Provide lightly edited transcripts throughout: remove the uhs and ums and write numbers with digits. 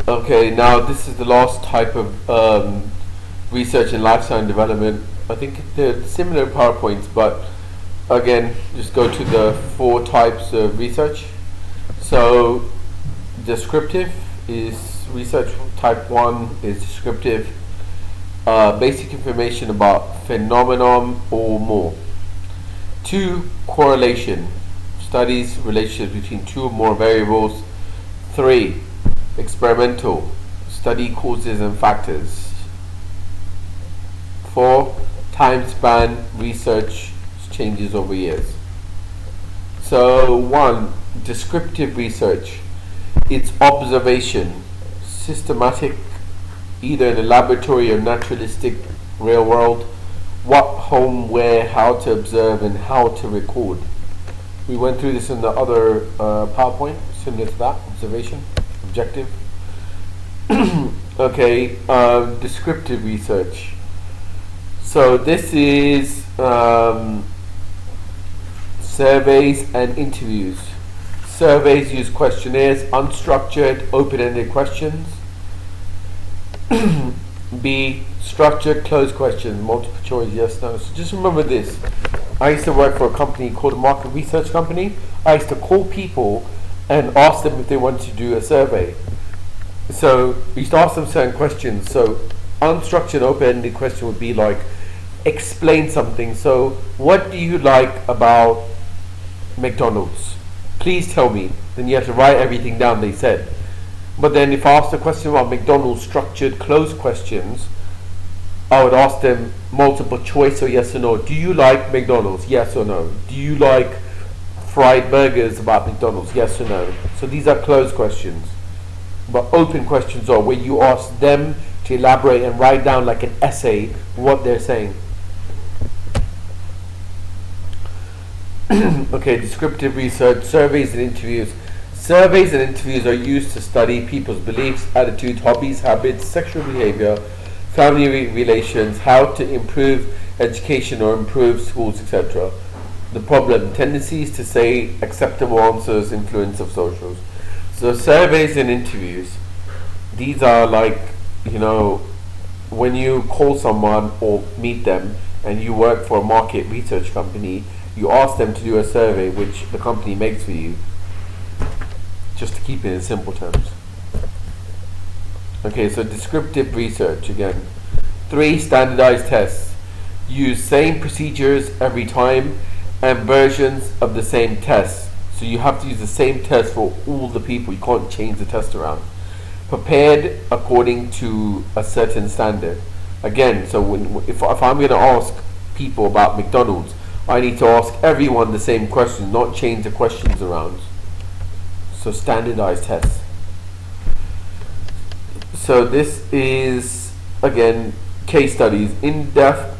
Okay, now this is the last type of research in lifestyle and development. I think they're similar PowerPoints, but again, just go to the 4 types of research. So, descriptive is research. Type 1 is descriptive, basic information about phenomenon or more. 2, correlation, studies relationships between 2 or more variables. 3, experimental, study causes and factors. 4, time span, research changes over years. So 1, descriptive research, it's observation, systematic, either in a laboratory or naturalistic real world, what, whom, where, how to observe and how to record. We went through this in the other PowerPoint, similar to that, observation, objective. Okay, descriptive research. So this is surveys and interviews. Surveys use questionnaires, unstructured, open-ended questions. B, structured, closed questions, multiple choice, yes, no. So just remember this. I used to work for a company called a market research company. I used to call people and ask them if they wanted to do a survey. So we used to ask them certain questions. So unstructured, open-ended question would be like, explain something. So what do you like about McDonald's? Please tell me. Then you have to write everything down they said. But then if I asked a question about McDonald's, structured closed questions, I would ask them multiple choice or yes or no. Do you like McDonald's? Yes or no. Do you like fried burgers about McDonald's? Yes or no. So these are closed questions. But open questions are where you ask them to elaborate and write down like an essay what they're saying. Okay, descriptive research, surveys and interviews. Surveys and interviews are used to study people's beliefs, attitudes, hobbies, habits, sexual behavior, family relations, how to improve education or improve schools, etc. The problem, tendencies to say acceptable answers, influence of socials. So surveys and interviews, these are like, when you call someone or meet them and you work for a market research company, you ask them to do a survey which the company makes for you, just to keep it in simple terms. Okay, so descriptive research again. 3, standardized tests. Use same procedures every time and versions of the same tests. So you have to use the same test for all the people. You can't change the test around. Prepared according to a certain standard. Again, so if I'm going to ask people about McDonald's, I need to ask everyone the same question, not change the questions around. So standardized tests. So this is, again, case studies. In-depth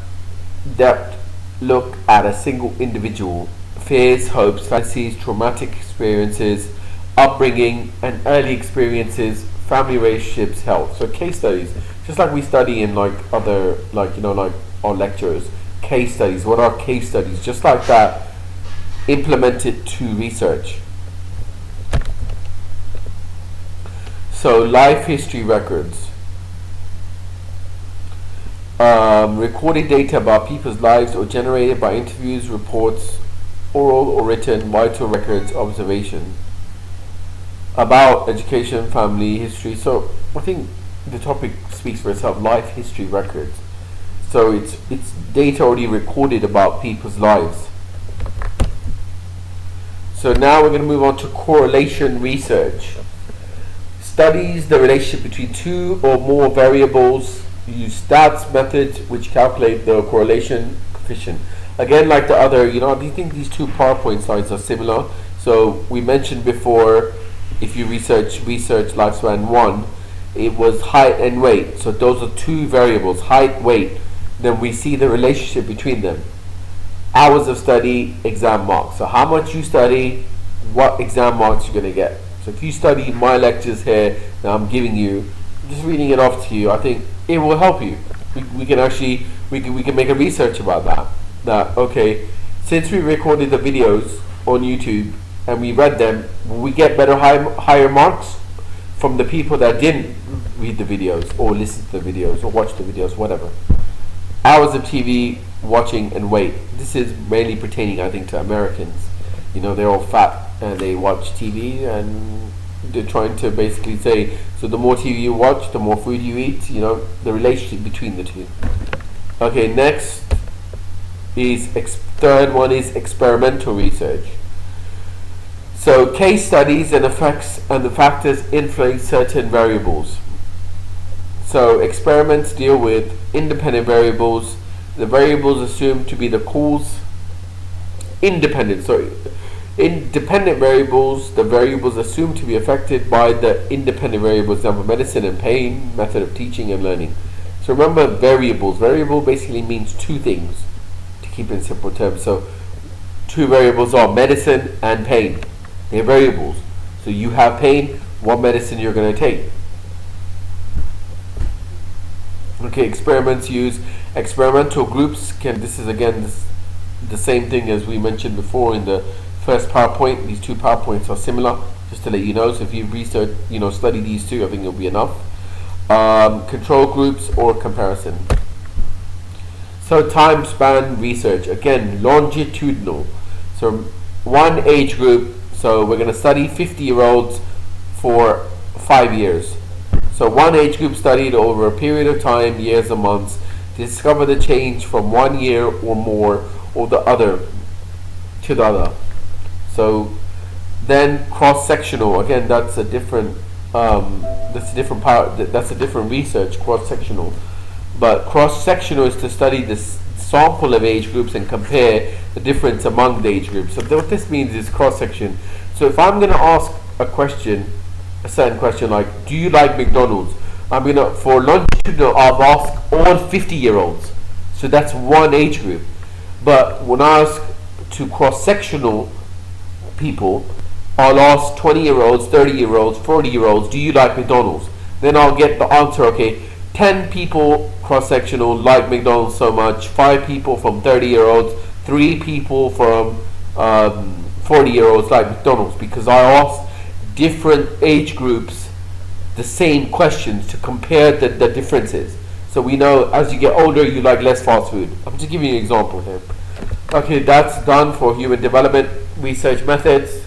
look at a single individual. Fears, hopes, fantasies, traumatic experiences, upbringing and early experiences, family relationships, health. So case studies, just like we study in like other, like our lectures. Case studies, what are case studies? Just like that, implemented to research. So life history records, recorded data about people's lives or generated by interviews, reports, oral or written, vital records, observation. About education, family history. So I think the topic speaks for itself. Life history records. So it's data already recorded about people's lives. So now we're going to move on to correlation research. Studies the relationship between 2 or more variables. Use stats methods which calculate the correlation coefficient. Again, like the other, do you think these 2 PowerPoint slides are similar? So we mentioned before, if you research lifespan 1, it was height and weight. So those are 2 variables, height, weight. Then we see the relationship between them. Hours of study, exam marks. So how much you study, what exam marks you're going to get. So if you study my lectures here that I'm giving you, just reading it off to you, I think it will help you. We can make a research about that. Okay, since we recorded the videos on YouTube and we read them, will we get better higher marks from the people that didn't read the videos or listen to the videos or watch the videos, whatever. Hours of TV watching and wait. This is mainly pertaining, I think, to Americans. You know, they're all fat and they watch TV, and they're trying to basically say, so the more TV you watch, the more food you eat, you know, the relationship between the two. Okay, next is third one is experimental research. So case studies and effects and the factors influence certain variables. So experiments deal with independent variables. The variables assumed to be the cause. Independent variables, the variables assumed to be affected by the independent variables, example medicine and pain, method of teaching and learning. So remember variables. Variable basically means two things, to keep it in simple terms. So two variables are medicine and pain. They're variables. So you have pain, what medicine you're going to take. Okay, experiments use experimental groups. This is again the same thing as we mentioned before in the first PowerPoint. These two PowerPoints are similar, just to let you know. So if you've researched, study these two, I think it'll be enough. Control groups or comparison. So time span research, again longitudinal. So one age group. So we're going to study 50-year-olds for 5 years. So one age group studied over a period of time, years and months, to discover the change from 1 year or more or the other to the other. So then cross-sectional, again that's a different that's a different research, cross-sectional. But cross-sectional is to study the sample of age groups and compare the difference among the age groups. So what this means is cross-section. So if I'm going to ask a certain question like, do you like McDonald's? For longitudinal, I'll ask all 50-year-olds. So that's one age group. But when I ask to cross-sectional people, I'll ask 20-year-olds, 30-year-olds, 40-year-olds, do you like McDonald's? Then I'll get the answer, okay, 10 people cross-sectional like McDonald's so much, 5 people from 30-year-olds, 3 people from 40-year-olds like McDonald's, because I asked different age groups the same questions to compare the differences. So we know as you get older you like less fast food. I'm just giving you an example here. Okay, that's done for human development research methods.